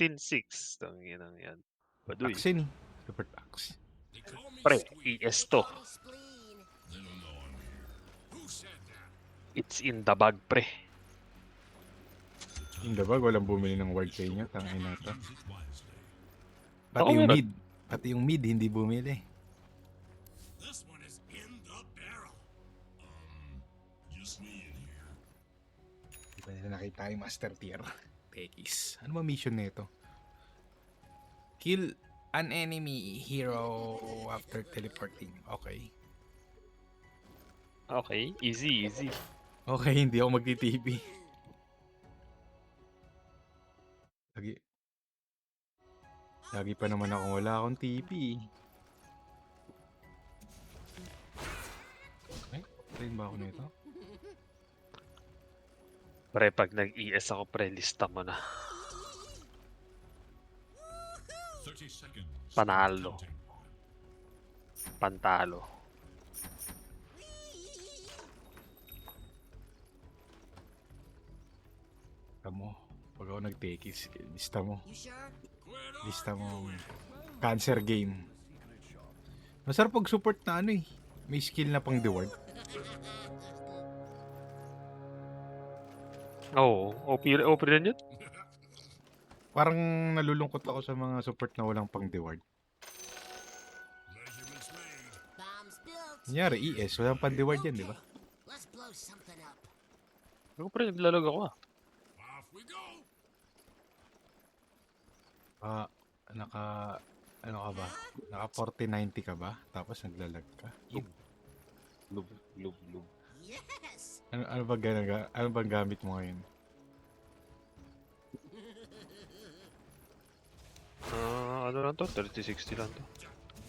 14-6. Tanginang yan. Baduy. Taxin. Super tax. Pre, ES to. It's in the bag, pre. Yung dabag, walang bumili ng ward sa inyo. Tangin na to. Ako Pati yung meron. mid. Pati yung mid, hindi bumili. Hindi pa nila nakita yung master tier. Tekis. Ano ba mission nito? Kill an enemy hero after teleporting. Okay. Okay, easy, easy. Okay, hindi ako magti-TP. Lagi pa naman ako wala akong TP. Ay, patayin ba ako nito? Pre, pag nag-ES ako, pre, lista mo na. Panalo. Pantalo. Tamo, pag ako nag-tekis, lista mo. Lista mo cancer game. Masarap pag support na ano eh. May skill na pang reward. Oo, OP rin yun. Parang nalulungkot ako sa mga support na walang pang reward. Kunyari, ES, walang pang reward yan, di ba? Ako, pre, naglalag ako ah. Ano ka ba? Naka 4090 ka ba? Tapos naglalag ka? Lub. Ano ba ano bang gamit mo ngayon? Ano lang to? 3060 lang to.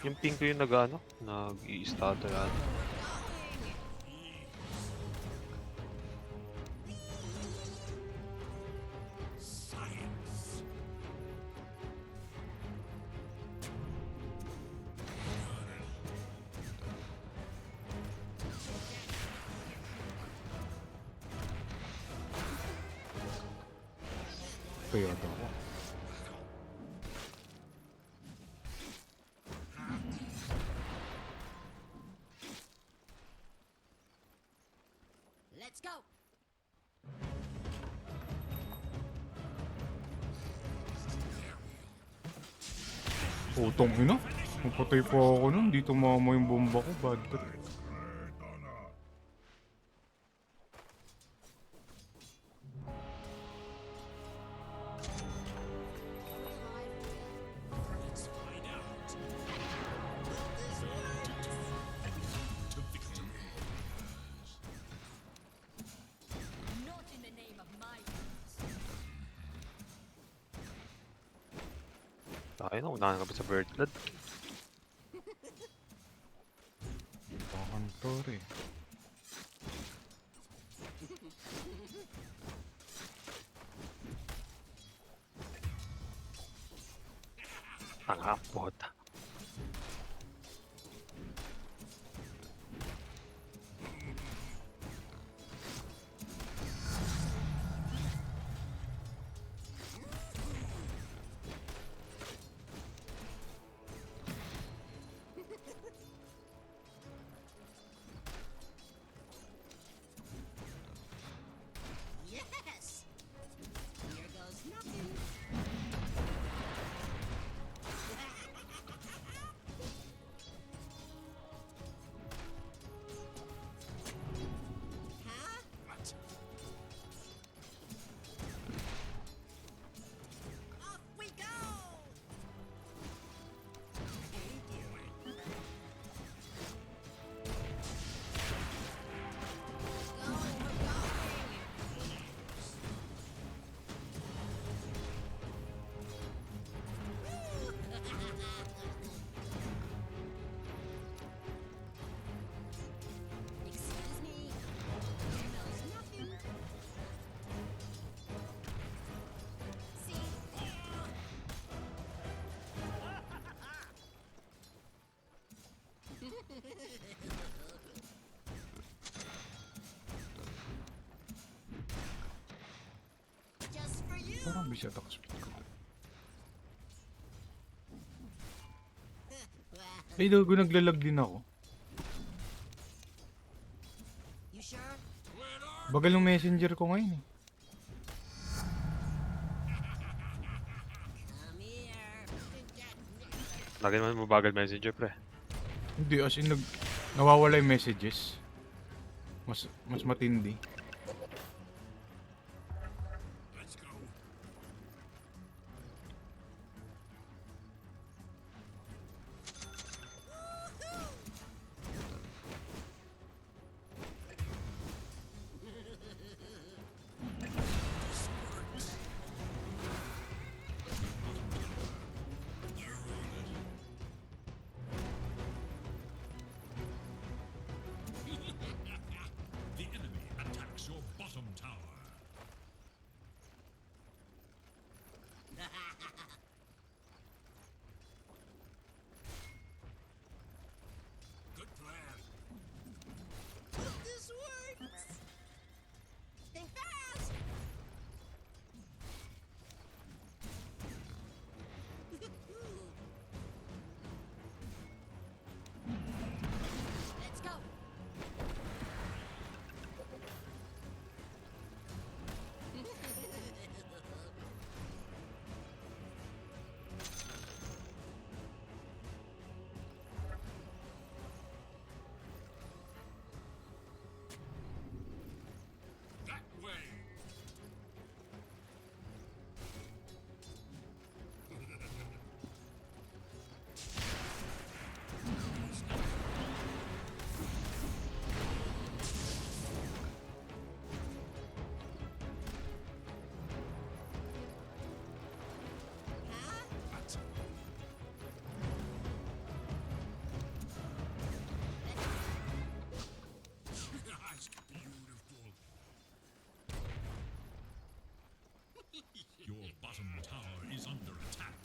Yung ping ko yung nag-i-stutter yan. Toyota ko. Let's go. Utong ina. Mapatay pa ako nun. Di tumama yung bomba ko. Bad trip. Not in the name of my Tayo na, unahan ka pa sa bird blood. Pakantor eh. Tanga, puta. Yes. Here goes nothing. Huh? Off we go. Excuse me. Here goes nothing. See? Just for you. Parang bisa attack speed ko. Ay, dogo naglalag din ako. You sure? Bagal ng messenger ko ngayon eh. Come here. Lagi naman mabagal messenger, pre. Hindi, as in nawawala yung messages. Mas matindi. The enemy attacks your bottom tower. Good plan. This works. Think fast. Let's go. That way. That's beautiful. Your bottom tower is under attack.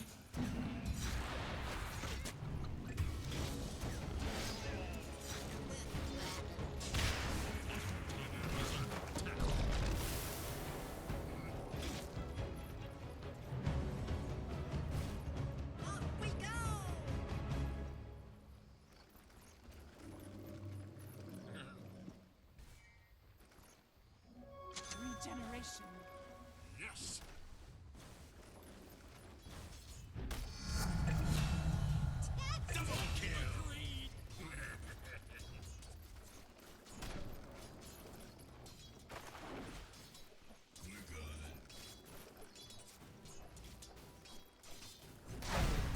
Off we go. Regeneration. Yes. Double kill. We're good.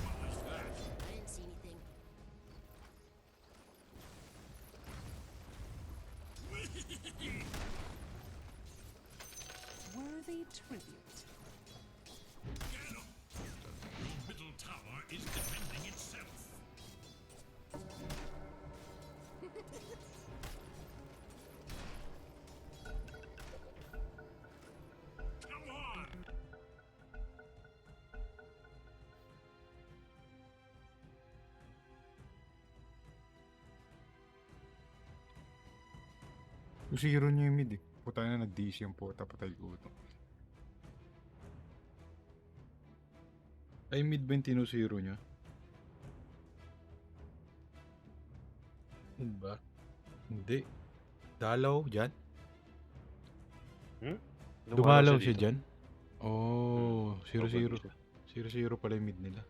What was that? I didn't see anything. Worthy tribute. Get 'em. Your middle tower is defending itself. Come on. Yung zero niya yung mid eh. Puta na nag-DC yung puta, patay ko ito. Ay, mid ba yung tinu-zero niya? Hindi ba? Hindi. Dalaw dyan? Dumalaw siya dito. dyan? Oh, Double 0-0. siya. 0-0 pala yung mid nila.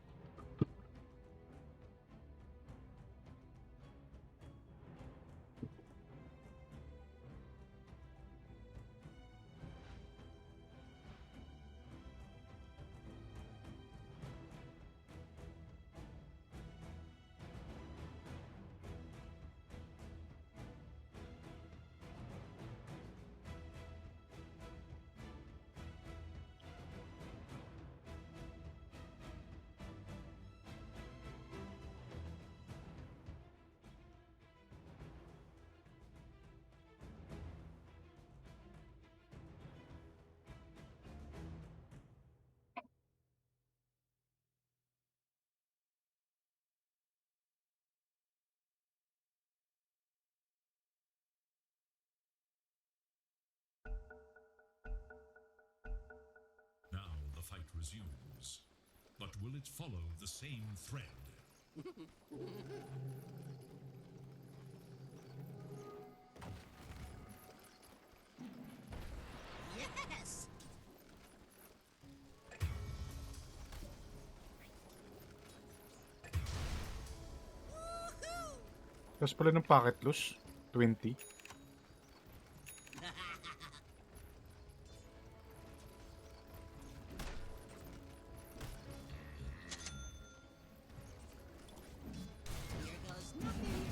Now the fight resumes. But will it follow the same thread? Yes! Woohoo! Tapos pala ng packet loss, 20. Here goes nothing.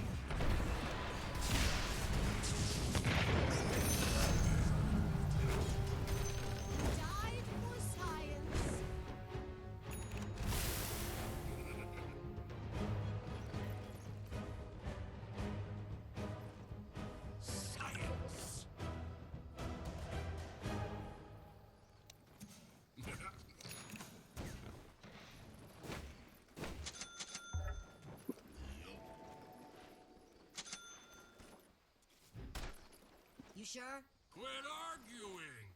Dive for science. Science. You sure? Quit arguing.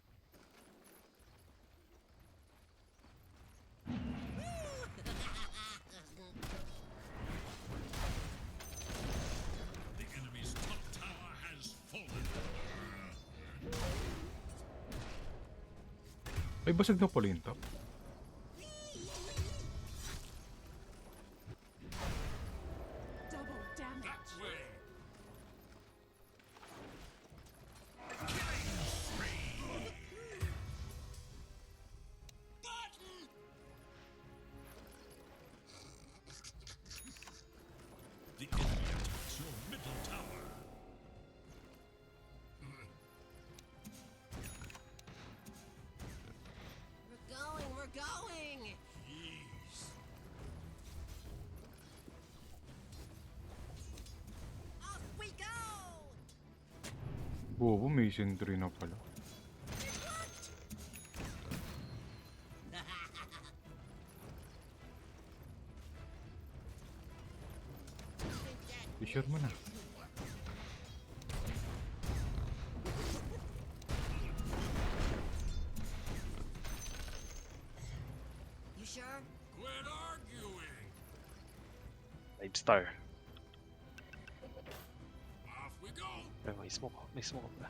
The enemy's top tower has fallen. Ay, basag na pala yung top. Double That damage. way. Button. The enemy attacks your middle tower. We're going! Jeez. Off we go! Bobo, may sentry na pala. It worked! Think that I-share mo na. You sure? Quit arguing. 5 star. Off we go. Ay, may smoke. May smoke ba?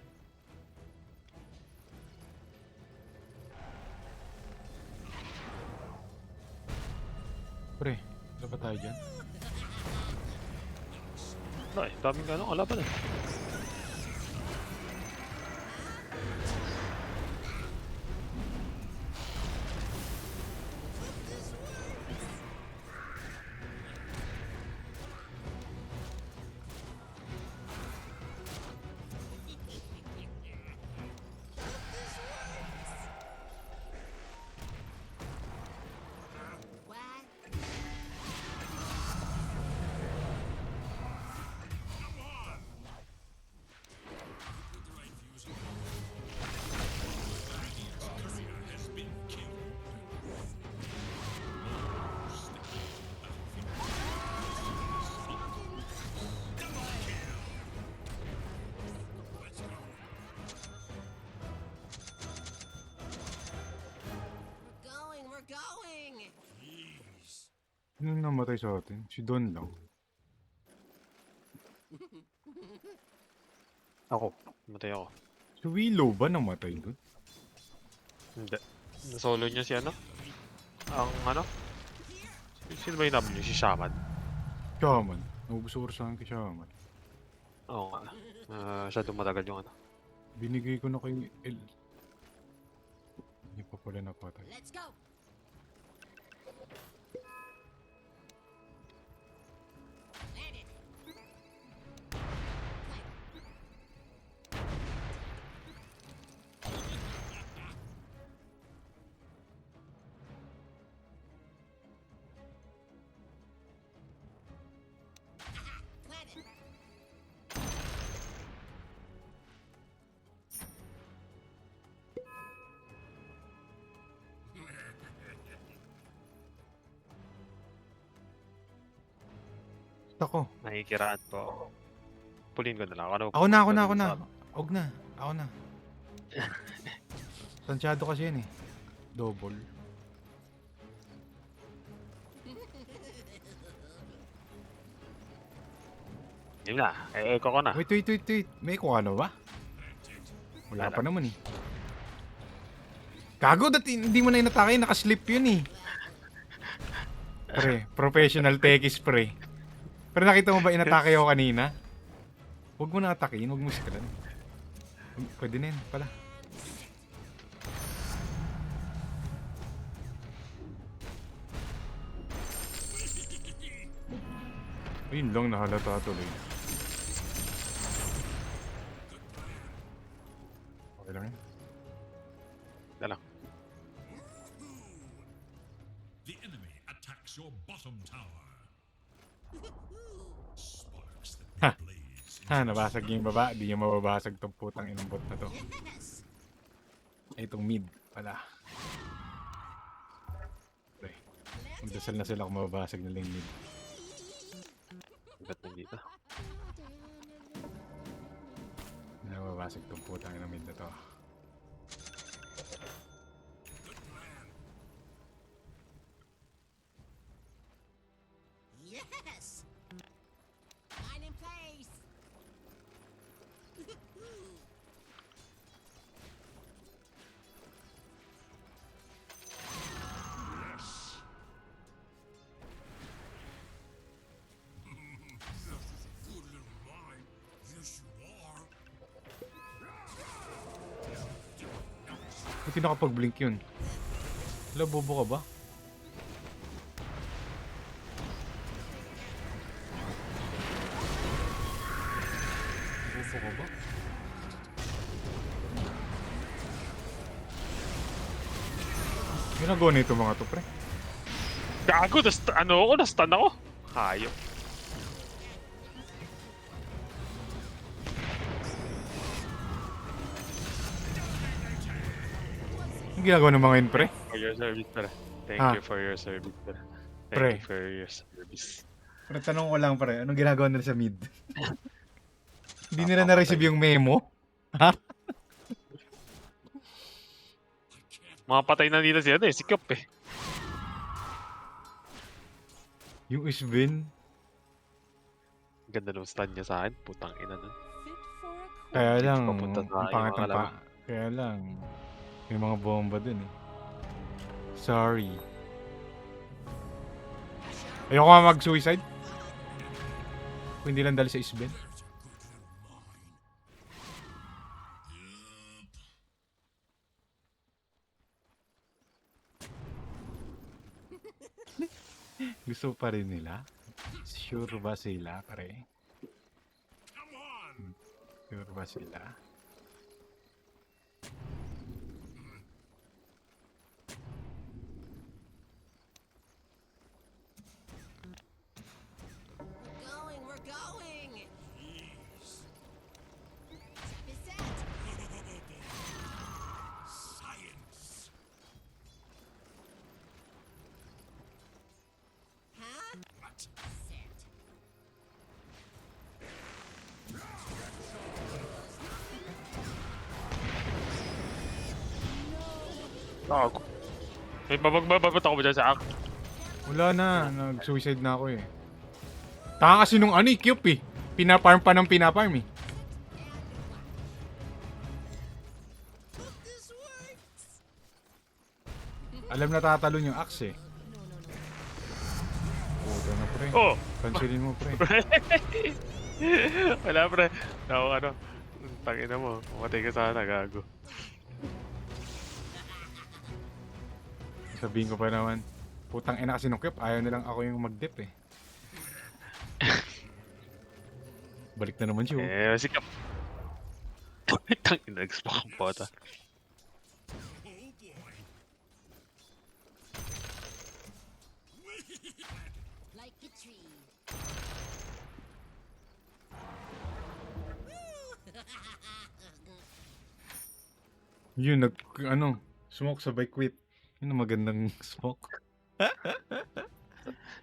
Pre, ano ba tayo dyan? Ay, daming ano, kalaban eh. What? Come on. With the right views of Radiant's courier has been killed. Double kill. Let's go. We're going! Jeez. Sino namatay sa atin? Si Don lang. Ako. Matay ako. Si Willow ba namatay doon? Hindi. Nasolo niya si ano? Ang ano? Sino ba yung namin niyo? Si Shaman? Shaman. Naubos oras sa akin kay Shaman. Oo nga. Masyadong matagal yung ano. Binigay ko na kay El. Hindi pa pala napatay. Let's go! Landed! Planted! Ako. Nakikiraan po ako. Pulin ko na lang. Ano, Ako na. sa- Huwag na. Ako na. Tansyado kasi yan eh. Double. Yun na, echo ko na. Wait. May kuha na ba? Wala Wala. pa naman eh. Gago, dati hindi mo na inatake, nakaslip yun eh. Pre, professional techies pre. Pero nakita mo ba inatake ako kanina? Huwag mo na atakin, huwag mo sikran. Pwede na yun pala. Ayun lang, nahalata tuloy. Okay lang yun. Dala. The enemy attacks your bottom tower. Sparks Ha. that blaze. Ha, nabasag yung baba. Di niya mababasag tong putang inang bot na to. Yes. Ay, itong mid pala. Okay. Magdasal na sila kung mababasag nila yung mid. Ba't nandito? Hindi na mababasag tong putang inang mid na to. Yes. Mine in place. Good little mine. Yes, you are. Buti nakapag-blink yun. Wala, bobo ka ba? Bobo ka ba? Ginagawa nito mga to, pre. Gago, ano ako, na-stun ako. Hayop. Ang ginagawa ng mga yun, pre? For your service, pre. Thank Ah. you for your service, pre. Pre. Thank you for your service. Pre, tanong ko lang, pre. Anong ginagawa nila sa mid? Hindi nila Napapatay. na-receive yung memo? Ha? Mga patay na dito siya, si Kyop eh. Yung Isbin? Ganda nung stun niya sa akin, putang ina nun. Fit for a queen. Kaya lang, papunta ang tayo, pangit mga ng kalaban. Kaya lang, may mga bomba dun eh. Sorry. Ayoko nga mag-suicide. Kung hindi lang dahil sa Isbin. Gusto pa rin nila? Sure ba sila, pare? Come on. Sure ba sila? We're going. Trap is set. Science. Huh? What? Set. Gago. May babagbabat ako ba dyan sa act? Wala na, nag-suicide na ako eh. Taka kasi nung ano eh, Cube eh. Pinaparm pa ng pinaparm eh. This works. Alam na tatalon yung axe eh. Puta na pre. Oh! Cancelin mo pre. Wala pre. Ako ano. Tangina mo. Mamatay ka sana, gago. Sabihin ko pa naman. Putang ina kasi nung Cube, ayaw nilang ako yung mag-dip eh. Balik na naman siya. Oh. Eh, si Kyop. Tangina, nag-smoke ang bota. Like a tree. Yun, smoke sabay quit. Yun ang magandang smoke.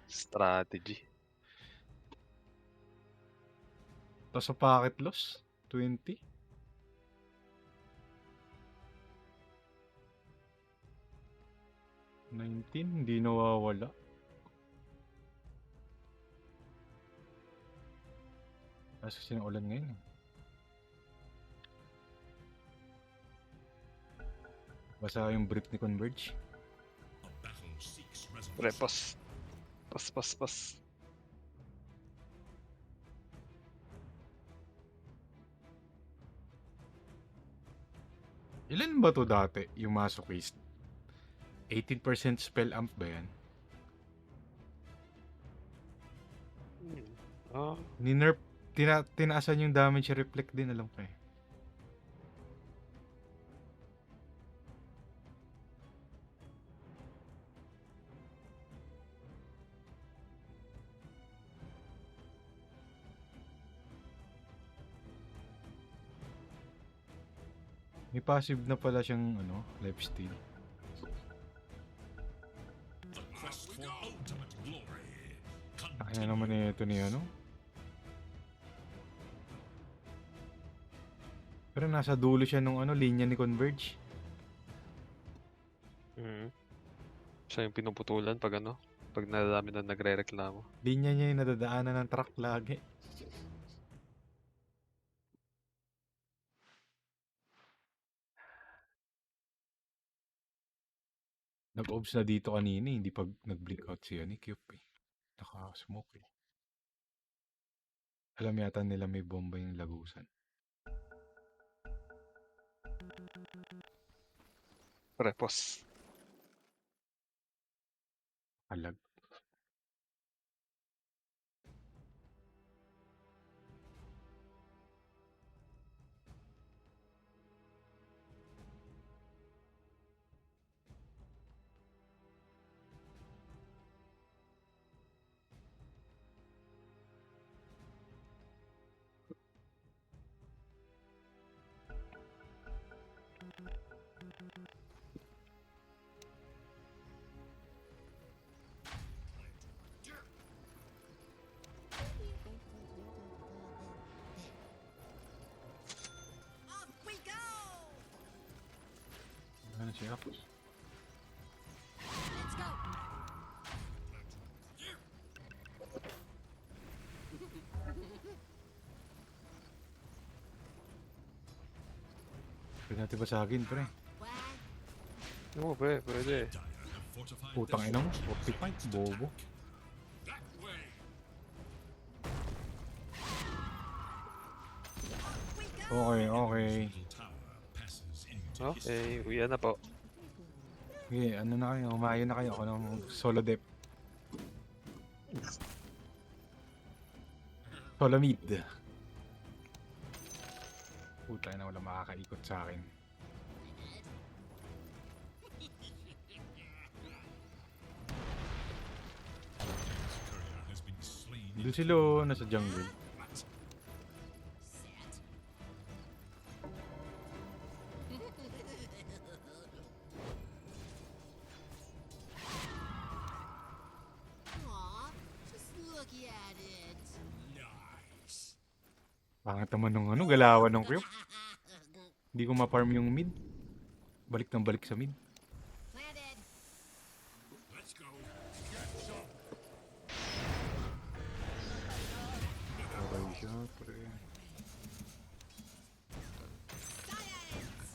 Strategy. Tapos sa packet loss, 20. Hindi nawawala. Tapos kasi ng ulan ngayon. Basa yung brief ni Converge. A battle seeks resolution. Pre, pas. Ilan ba to dati, yung Masochist? 18% spell amp ba yan? Ah, Ni-nerf, tinaasan yung damage reflect din, alam ko eh. May passive na pala siyang ano, lifesteal. The quest for ultimate glory. Kaya naman ito ni ano. Pero nasa dulo siya nung ano, linya ni Converge. siya yung pinuputulan pag ano, pag nadami na nagre-reklamo. Linya niya yung nadadaanan ng truck lagi. Nag-obs na dito kanina, hindi pag nag-blink out si ano, Cube eh. Naka-smoke eh. Alam yata nila may bomba yung lagusan. Repos. Alag. Off we go! Ano siya? Let's go! Pwede natin basagin, pre. What? Oo, pwede. Dire have fortified Putang their ina mo, fortress. 45, bobo. That way. We go! Okay, okay. Middle tower passes into Okay, uwi na po. Okay, ano na kayo, humayo na kayo. Ako na solo dep. Solo mid. Puta na, wala makakaikot sa akin. courier has been slain. Doon sila nasa jungle. Set. Aw, just look at it. Nice. Pangit naman nung ano, galawan ng creep. Hindi ko ma-farm yung mid. Balik ng balik sa mid. Planted. Let's go. Okay siya, pre. Science!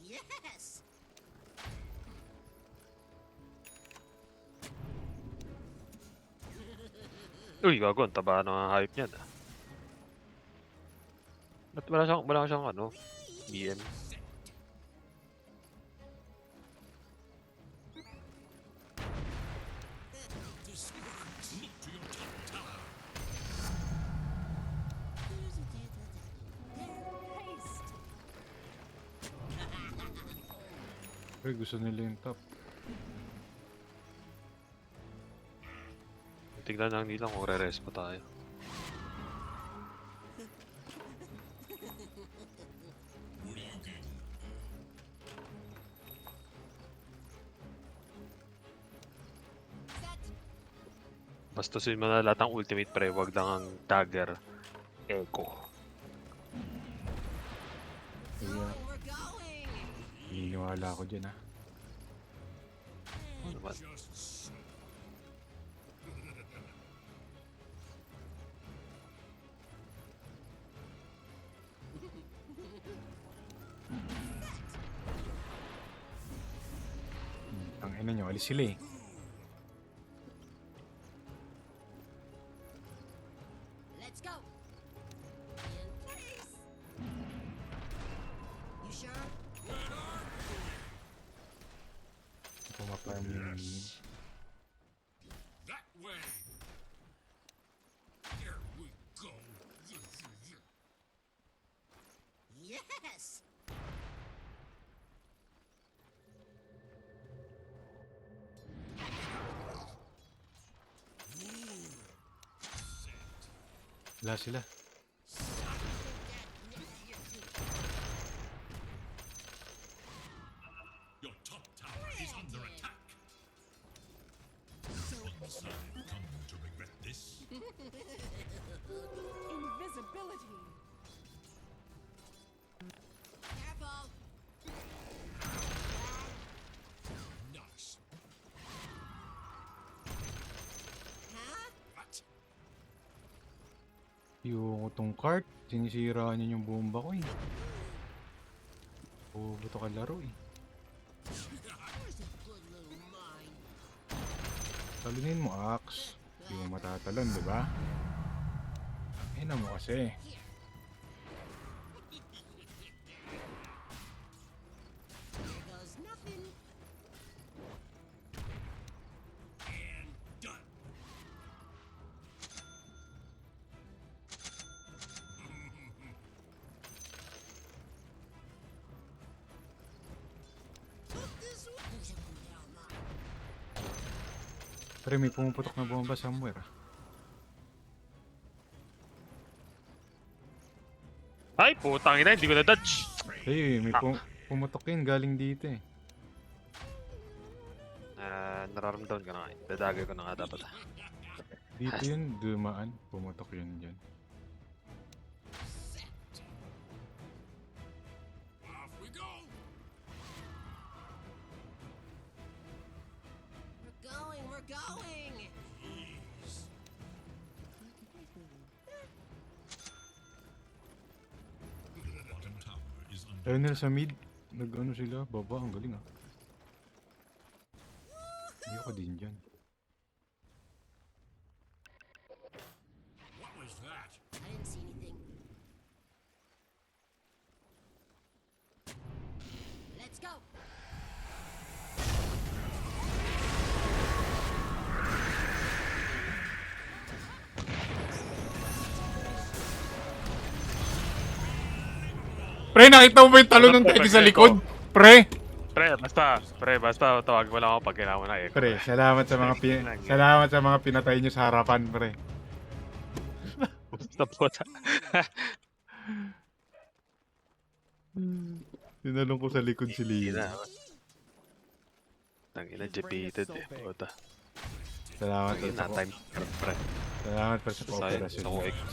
Yes! Uy, gago, ang taba ng hype niyan. Ba't wala siyang ano, BM? This works. Look to your top tower. Haste. Pre, gusto nila yung top. Tignan lang nila kung re-rest pa tayo. Bastusin mo na lahat ng ultimate pre, wag lang ang dagger. Echo. Kaya, We're going. naniniwala ako dyan, ha. Ano naman? Just so. Ang ina nyo, alis sila eh. Let's go. In place. You sure? Pumaparm yung mid. That way. Here we go. Yes. Wala sila. Your top tower is under attack. One side come to regret this. Invisibility. Careful. Nice. Huh? What? Yung tong cart, sinisira niya yung bomba ko eh. Buto ka laro eh. Where's a good little mine? Talunin mo, Axe. Hindi mo matatalon, di ba? Ang ina mo kasi. Here goes nothing. And done. This way. Who's a good little mine? Pero may pumuputok na bomba somewhere. Ay, putang ina, hindi ko na-dodge. Hey, may pumutok yun galing dito eh. Nararamdaman ko na nga. Dadagay ko na nga dapat. Dito yun, dumaan. Pumutok yun dyan. Off we go. We're going. We're going. Ease. Bottom tower is under Ayun nila sa mid. Nag-ano sila? Baba, ang galing ah. Hindi ako din dyan. What was that? I didn't see anything. Let's go. Pre, nakita mo ba yung talon ng teki sa likod? Pre! Pre, basta tawag mo lang ako pag kailangan mo na echo. Pre, salamat sa mga salamat sa mga pinatay nyo sa harapan, pre. Basta puta. Tinalong ko sa likod si Ina. Lina. Tangina, debated eh. Puta. Salamat pre Tangina, sa time. Pre, salamat pre sa sayang. cooperation. Gusto ko echo.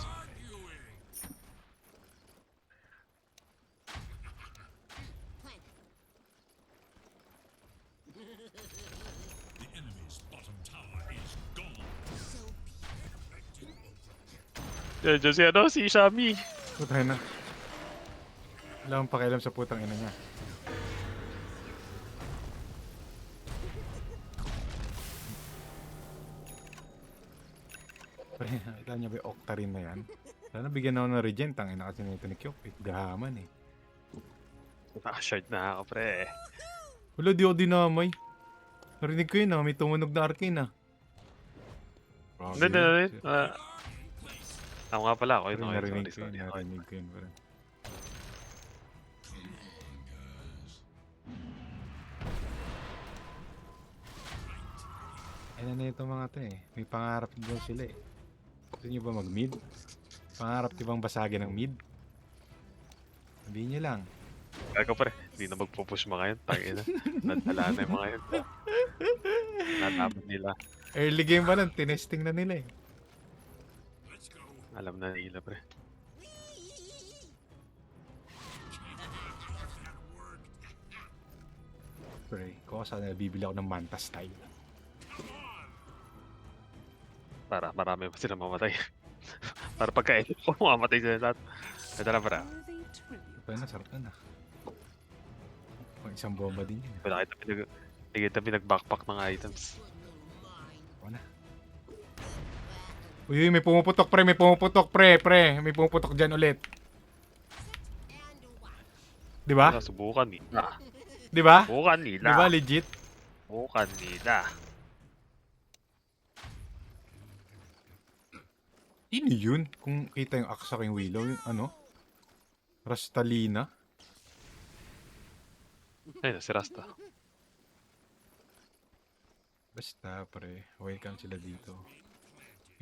Plant. The enemy's bottom tower is gone. So Diyan si ano, si Shami. Putay na. Wala akong pakialam sa putang ina niya. Pre, nakita niya ba yung Octarine na yan? Sana bigyan ako ng regen. Tangina kasi nito ni Kyok. Gahaman eh. Nakashard na ako, pre. Wala, di ako dinamay. Narinig ko yun ah. May tumunog na arcane ah. Hindi, hindi. Ako nga pala, ako yun. Pre, Okay, narinig ko sorry, yun. sorry. Narinig ko yun. Pre. Ano na ito mga to eh. May pangarap daw sila eh. Gusto nyo ba mag-mid? Pangarap di bang basagin ng mid? Sabihin nyo lang. Ako pre, hindi na magpo-push mga yun. Tangina. Nadala na yung mga yun. Natapan nila. Early game pa lang, tinesting na nila eh. Let's go. Alam na nila, pre. Pre, kung sana bibili ako ng Manta style. Para marami pa sila mamatay. Para pagka-edit ko, mamatay sila lahat. Ito na, para. Worthy tribute. Ito na, sarap na. Pang isang bomba din yun. Wala kita pinag-backpack ng items. Ako na. Uy, may pumuputok pre, may pumuputok pre. May pumuputok dyan ulit. Di ba? Subukan nila. Di ba? Subukan nila. Di ba legit? Subukan nila. Ini yun? Kung kita yung aksa kayong Willow, yung ano? Rastalina? Ayun, si Rasta. Basta pre, welcome sila dito.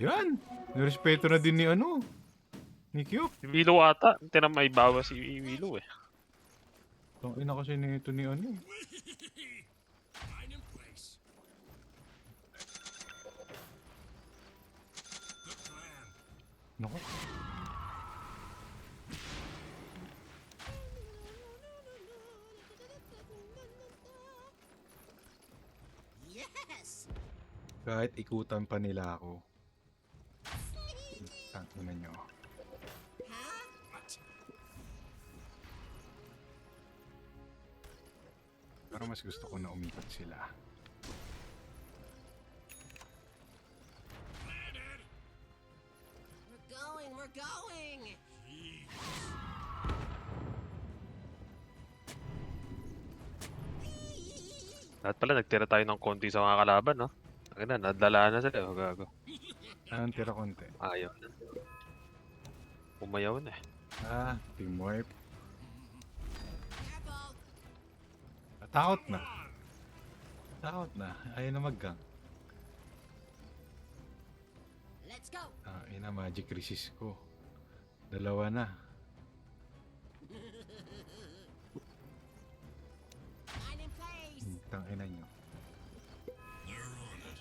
Yan! Nirespeto na din ni ano? Ni Q. Si Willow ata. Hindi na may bawas si Willow eh. Tangina kasi nito ni ano. Mine in place. Good plan. Nako. Yes! Kahit ikutan pa nila ako. Tangina nyo. Pero mas gusto ko na umikot sila. We're going! Lahat pala, nagtira tayo ng konti sa mga kalaban, no? Ang na, nadala na sila. Oh, gago. Anong tira konti? Ayaw na. Umayaw na eh. Team wipe. Careful! Takot na. Takot na. Ayaw na mag-gang. Let's go! Ina, magic resist ko. Dalawa na. Mine in place! Tangina nyo. They're on it.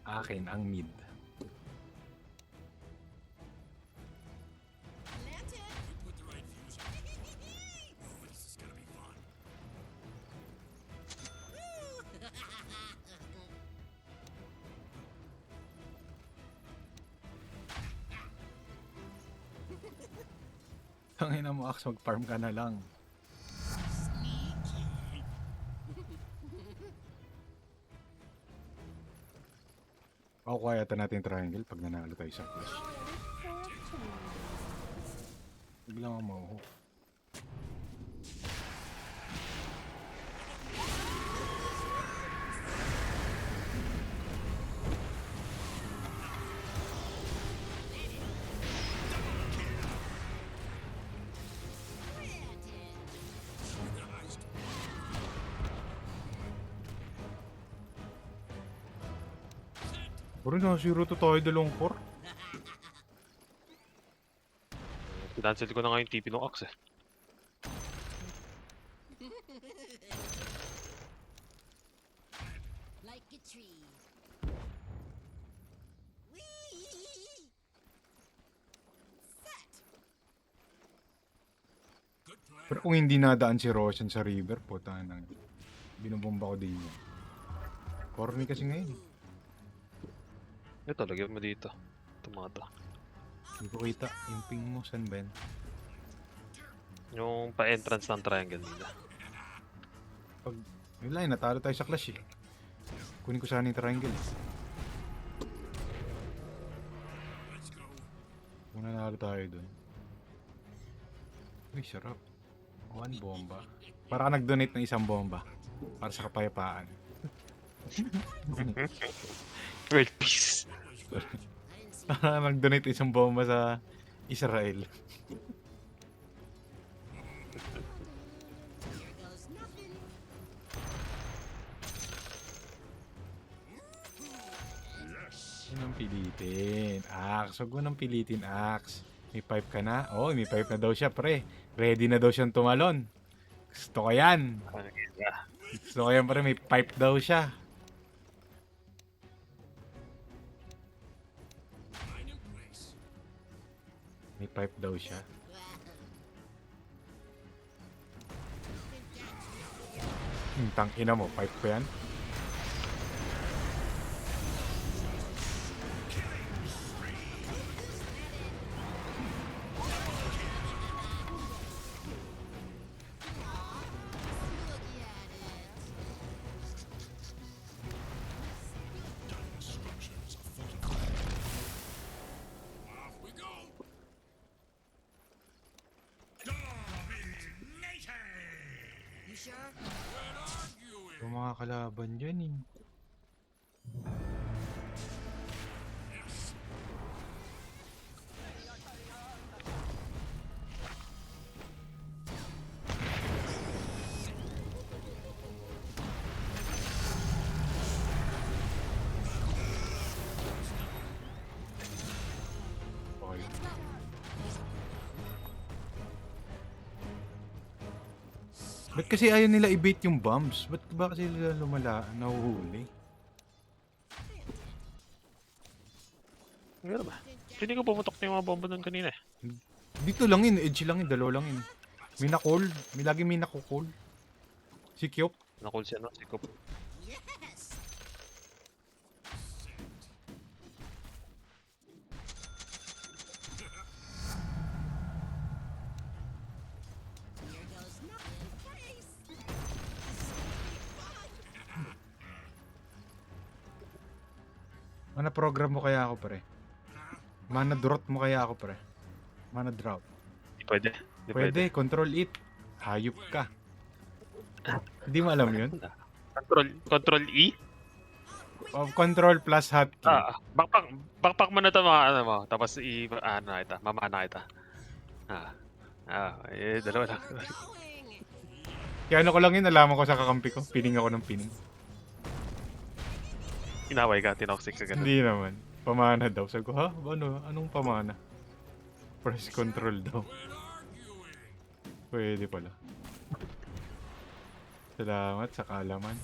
Akin ang mid. Planted! Put the right fuse on. Oh, this is gonna be fun. Tangina mo, Ax, mag-farm ka na lang. O, kayatan natin yung triangle pag nanalo tayo sa flash. Bigla ako mauho. Pero na, 0 to tayo dalawang core. Cancel ko na nga yung TP ng Ox eh. Like a tree. Whee! Set! Good plan. Pero kung hindi nadaan si Roshan sa river, puta nang binubomba ko din yun. Corny kasi ngayon. Ito, lagyan mo dito. Tomato. Hindi ko kita yung ping mo, saan ba yan? Yung pa-entrance ng triangle nila. Pag, yun lang, natalo tayo sa clash eh. Kunin ko sana yung triangle. Let's go. Kung nanalo tayo dun. Uy, sarap. One bomba. Para ka nag-donate ng isang bomba. Para sa kapayapaan. World peace. Para ka nag-donate ng isang bomba sa Israel. Here goes nothing. Yun ang pilitin. Axe, huwag mo nang pilitin, Axe. May pipe ka na? Oo, may pipe na daw siya, pre. Ready na daw siyang tumalon. Gusto ko yan. Gusto ko yan, pre. May pipe daw siya. May pipe daw siya. Tangina mo, pipe ko yan? Structures are fortified. Off we go. Dominating. You sure? Quit arguing. Yung mga kalaban dyan eh. Yes. Okay. Ba't kasi ayaw nila i-bait yung bombs? Ba't ba kasi nila nahuhuli? Ano ba? Hindi ko pumutok na yung mga bomba nun kanina eh. Dito lang yun, edge lang yun, dalawa lang yun. May na-call, lagi may naku-call. Si Kyop. Nakul siya no, si Kup. Yes! Here goes nothing. Face! Mana program mo kaya ako pre? Mana drought mo kaya ako pre? Mana drought. Hindi pwede. Hindi Pwede, control it. Hayop ka. Hindi mo alam yun? Control E? Control plus hotkey. Backpack mo na ito mga ano mo. Tapos mamana kita. Dalawa lang. Going! Kaya ano ko lang yun, nalaman ko sa kakampi ko. Pining ako ng pining. Inaway ka, tinoxic ka ganun. Hindi naman. Pamana daw. Sabi ko, ha? Ano? Anong pamana? Press control daw. Pwede pala. Salamat sa kaalaman.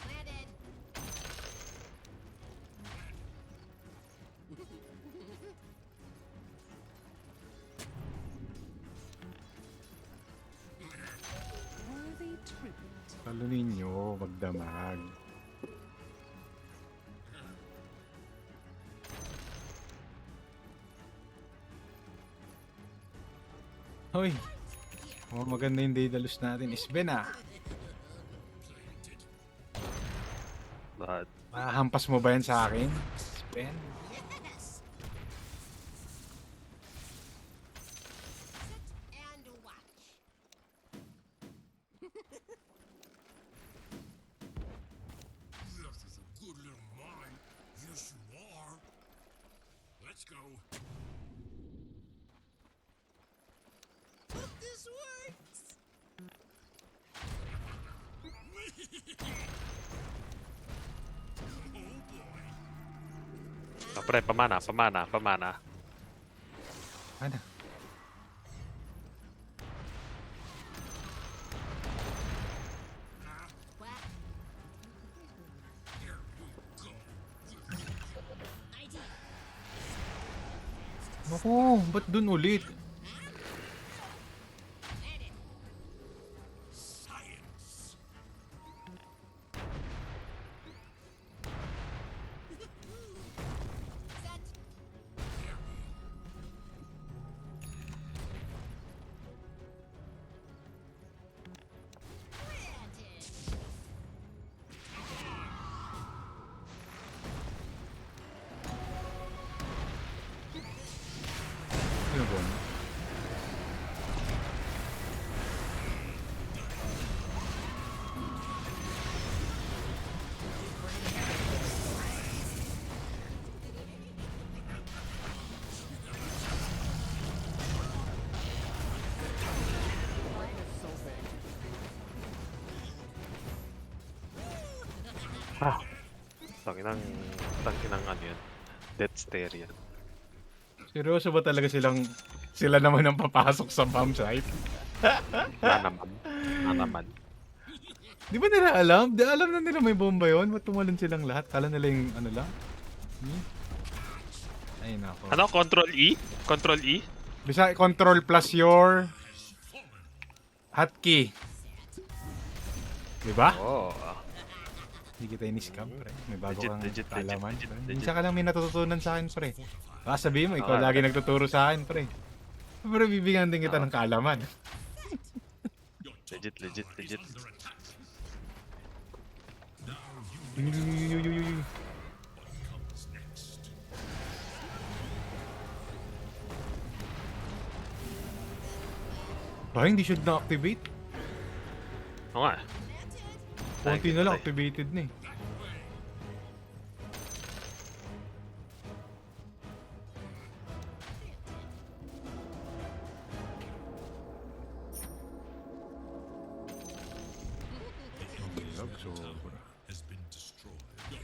Landed! Worthy tribute. Talo ninyo, magdamag. Hoy! Oh, maganda yung Daedalus natin. Isben ah! But, Mahampas mo ba yan sa akin? Isben? Yes! Sit and watch. This is a good little mine. Yes, you are. Let's go. Hope this works! pre, pamana. Ano? What? ID. Naku, ba't dun ulit? Landed. Science. Set. Planted. Ano ba? Tangin ng ano yun. Death stare yan. Seryoso ba talaga silang Sila naman ang papasok sa bomb site. Wala naman. Wala naman. Di ba nila alam? Di alam na nila may bomba yun. Ba't tumalon silang lahat? Kala nila yung ano lang? Ay nako. Ano? Control E? Control E? Bisa control plus your hotkey. Diba? Oo. Hindi kita ini-scam, pre. May bago Legit, kang legit, kaalaman. legit, pre. legit. Minsan ka lang may natututunan sa akin, pre. Baka sabihin mo, ikaw Okay. lagi nagtuturo sa akin, pre. Pero bibigyan din kita ng kaalaman. Legit, legit, legit. Uy, uy, uy, uy, uy, uy. Ba, hindi siya na-activate? Oo nga. Konti na lang, activated na eh.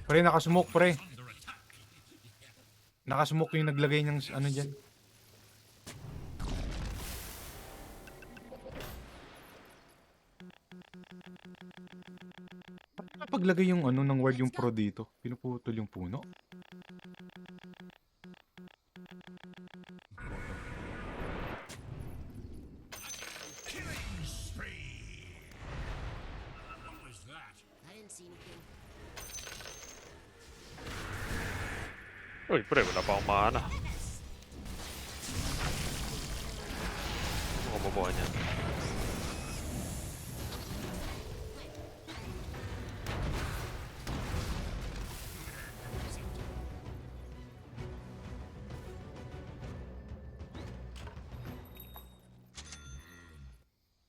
Pre, nakasmoke, pre. Nakasmoke yung naglagay niyang ano dyan. Paglagay yung ano ng word yung pro dito, pinuputol yung puno. What was that? I didn't see anything. Uy, pre, wala pa akong mana. Ano mabubuha niyan?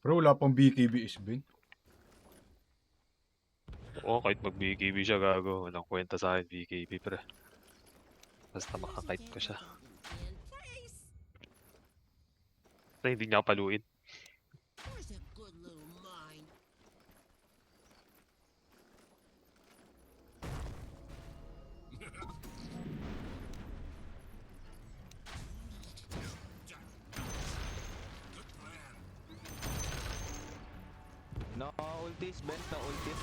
Pero wala pang BKBS, Ben. Oo, kahit mag-BKB siya, gago. Walang kwenta sa akin, BKB, pre. Basta makakite ko siya. Basta hindi niya ako paluin. Where's a good little mind? No ultis, Ben, no ultis.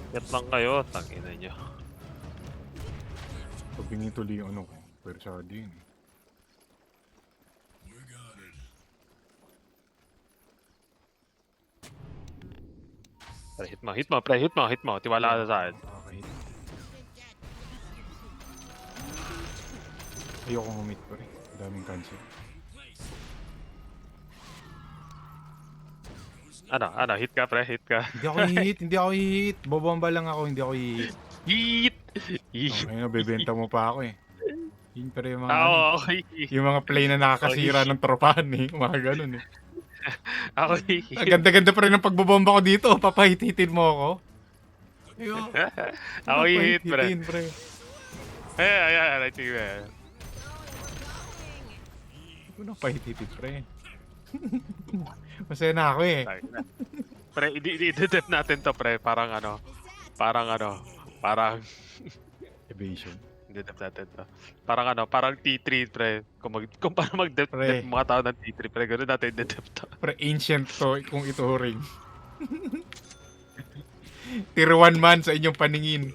Yat lang kayo, tangina niyo. Pabingin tuloy yung ano ko. Persado yun eh. We got it. Pre, hit mo, pre, hit mo. Tiwala ka sa akin. Okay. Ayoko humit pa rin. Daming cancel. Ano, hit ka, pre, hit ka. Hindi ako hihit. Bobomba lang ako, hindi ako hihit. Hit! Hit! Okay na, bebenta mo pa ako eh. Yun pa rin yung mga, ano, Okay. yung mga play na nakakasira ng tropahan eh. Mga ganun eh. Ako Ang hit. ganda-ganda pa rin ng pagbobomba ko dito. Papahititin mo ako. Ayo. Ako hit, pre. Papahititin, pre. Ayan, I think, man. Hindi ko na pahititin, pre. Masaya na ako eh. Tangina. Pre, i-dep natin to, pre. Parang Evasion. i-dep natin to. Parang T3, pre. Kung paano mag-dep Pre. mga tao ng T3, pre, ganoon natin i-dep to. Pre, ancient to kung ituring. Tier 1 man sa inyong paningin.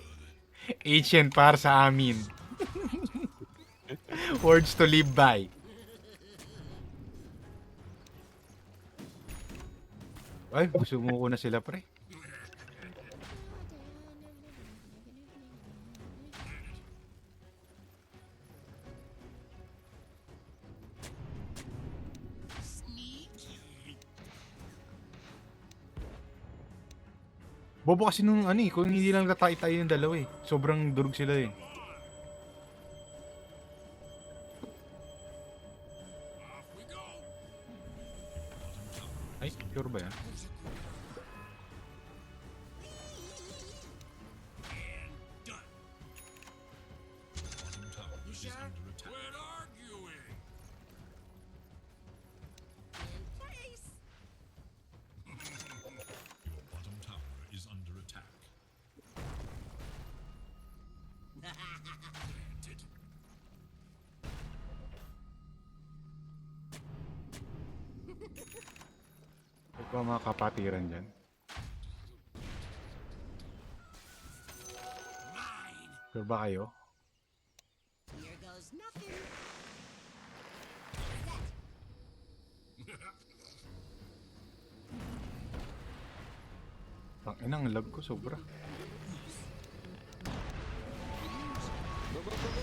Ancient para sa amin. Words to live by. Ay, sumuko na sila, pre. Bobo kasi nung ano eh, kung hindi lang tatay-tayo yung dalawa eh. Sobrang durog sila eh. Off we go. Ay, sure ba yan? Done. Bottom tower is under attack. Quit arguing. Huwag ba mga kapatiran dyan? Sure ba kayo? Here goes nothing. Ang inang lag ko sobra. Go, go, go, go.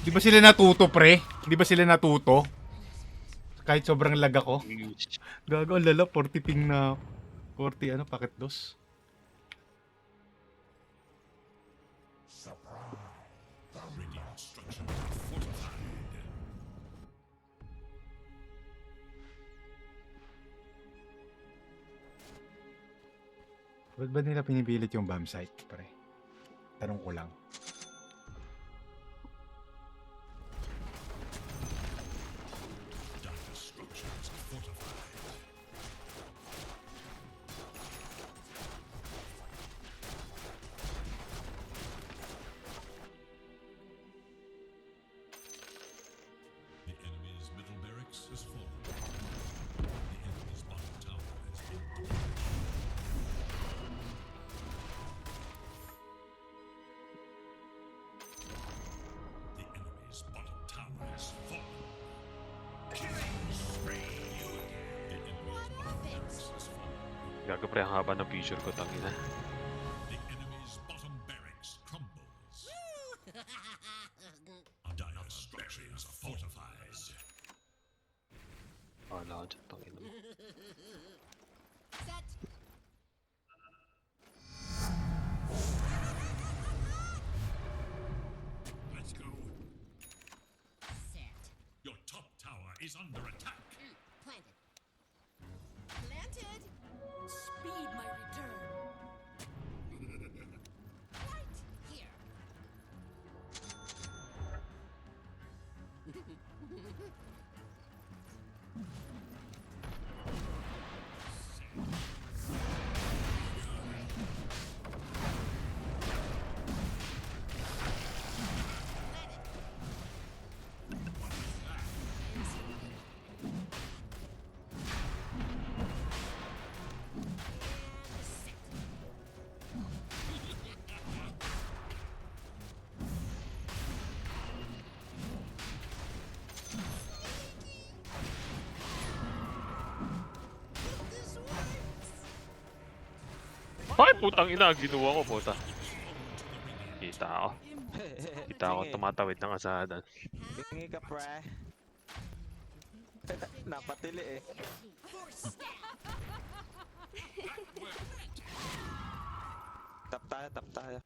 Di ba sila natuto, pre? Di ba sila natuto? Kahit sobrang lag ako. Gago, ang lala, 40 ping na... 40 ano, packet dos. Radiant structures are fortified. Ba't ba nila pinipilit yung bomb site, pre? Tanong ko lang. Dire structures are fortified. The enemy's middle barracks has fallen. The enemy's bottom tower has been destroyed. The enemy's bottom tower has fallen. Killing spree. The enemy's bottom barracks has fallen. Gago pre, ang haba ng picture ko, tangina. The enemy's bottom barracks crumbles. A dire structures are fortified. Wala ka dyan, tangina. Set. Let's go. Set. Your top tower is under attack. Planted. Planted. Speed my return. Right here. This works. Ay, putang ina, ginawa ko, puta. Kita ako. Kita ako Bingi. tumatawid ng asahan. Bingi ka, pre. Napatili eh. Tap tayo, tap tayo.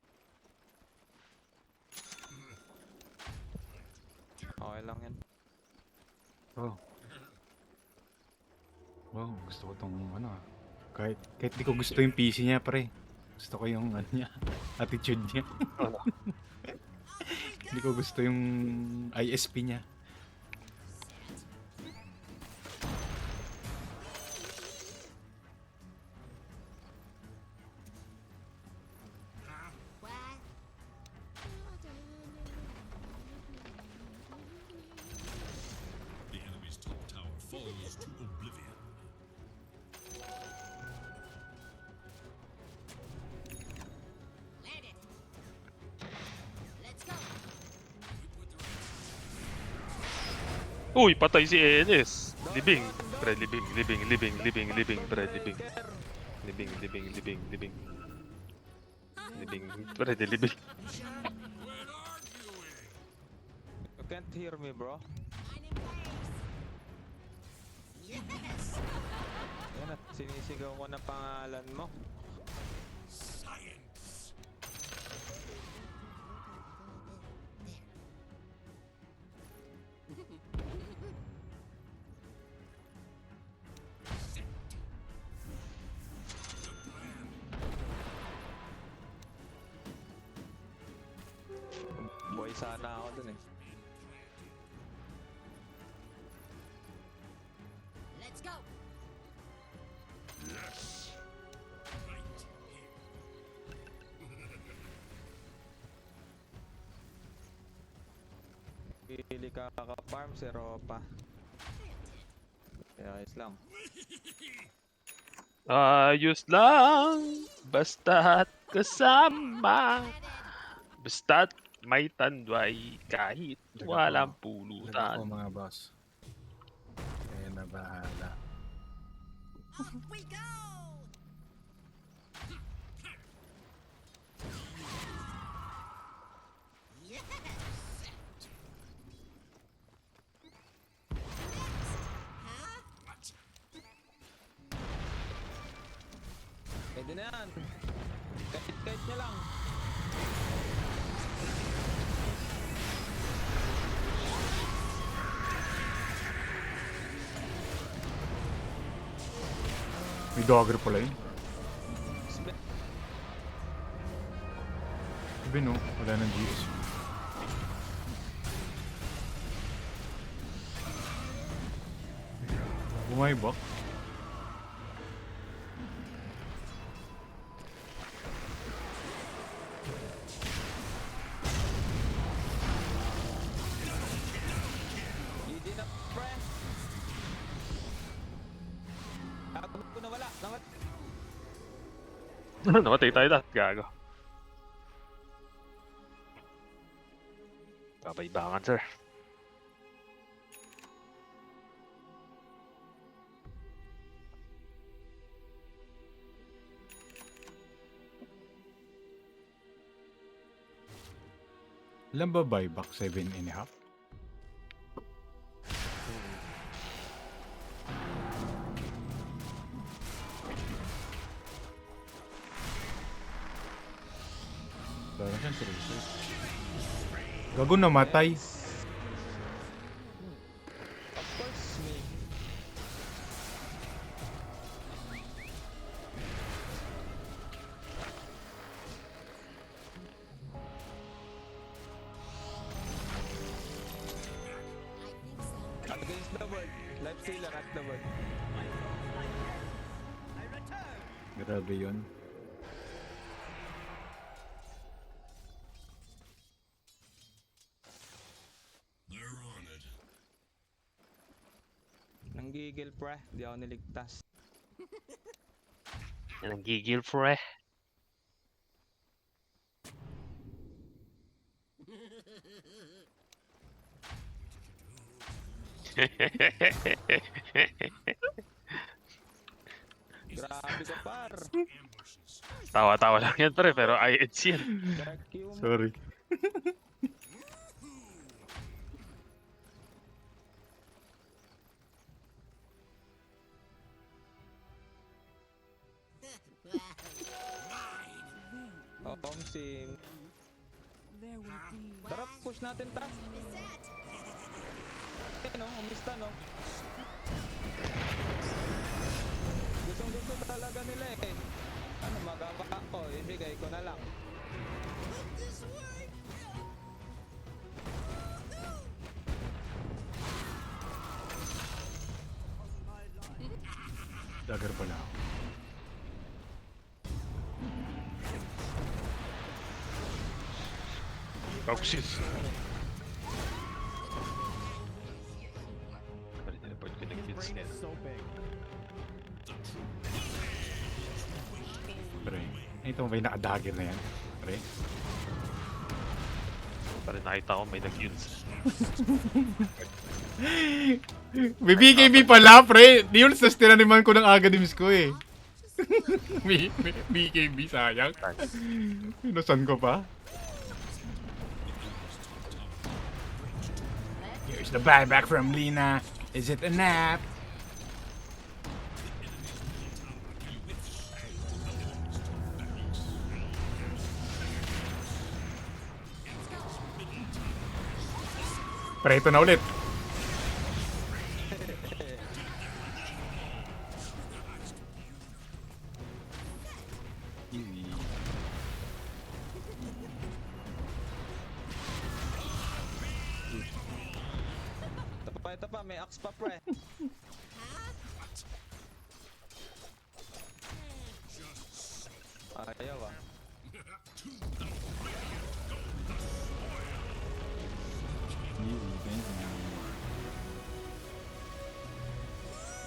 Okay lang yan. Oh. Wow, gusto ko tong ano ah. Kahit di ko gusto yung PC niya, pre. Gusto ko yung ano niya, attitude niya. Ano? Hindi ko gusto yung ISP niya. What? The enemy's top tower falls to oblivion. Landed. Let's go. Uy, patay si Enes. Libing. Pre, libing, libing, libing, libing, libing, pre, libing. Libing, libing, libing, libing. Libing, pre, libing. You can't hear me, bro. Mine in place. Yes. Yan at sinisigaw ko na pangalan mo. Science. sana ako dun eh. Let's go. Pili ka farm si Ropa. Kaya ayos lang. Ayos lang, basta't kasama. Basta't may tanduay kahit walang Lagyan ko pulutan. mga boss. Kaya na bahala. Off we go. Yes. Huh? Pwede na yan. Kahit nyo lang. May dogger pala yun. Sabi no, wala ng GS. Bumaybak. GG na, friend. Ako na wala. Namatay tayo lahat, gago. Papaibangan, sir. Ilan ba buyback? 7.5? Parang siyang seryoso. Gago namatay. Of course, me. Against the world. Life stealer at the world. Grabe yun. They're on it. Nanggigil pre. Di ako niligtas. Nanggigil, pre. Grabe ka par. Tawa-tawa lang yan, pre, pero IH yan. Dark humor. Sorry. Oo, si... There will be Tara, push natin ta. No, umista no. Gusto talaga nila eh. Ano magawa ko, ibigay ko na lang. Dagger pala ako. Oh, shit. Pwede teleport ko nag-kills niya. Pre. Ito ba yung naka-dagger na yan? Pre. Pare nakita ko may nag-kills. May BKB pala, pre. Di yun, tas tinaniman ko ng agadims ko eh. may BKB, sayang. Pinusan ko pa. Here's the buyback from Lina. Is it a nap? Pre, ito na ulit. ito pa, may axe pa pre. Ayaw ah.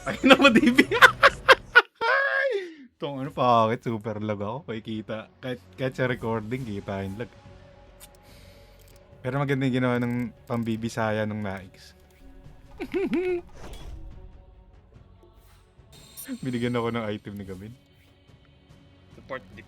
Ay na mo, DB. Itong ano, bakit super lag ako. Kita. Kahit sa recording, kita yung lag. Pero maganda yung ginawa ng pambibisaya ng Naix. Binigyan ako ng item ni Gabin. Support dip.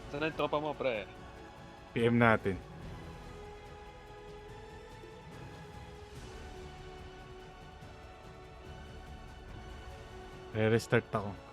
Saan na yung tropa mo, pre? PM natin. Re-restart ako.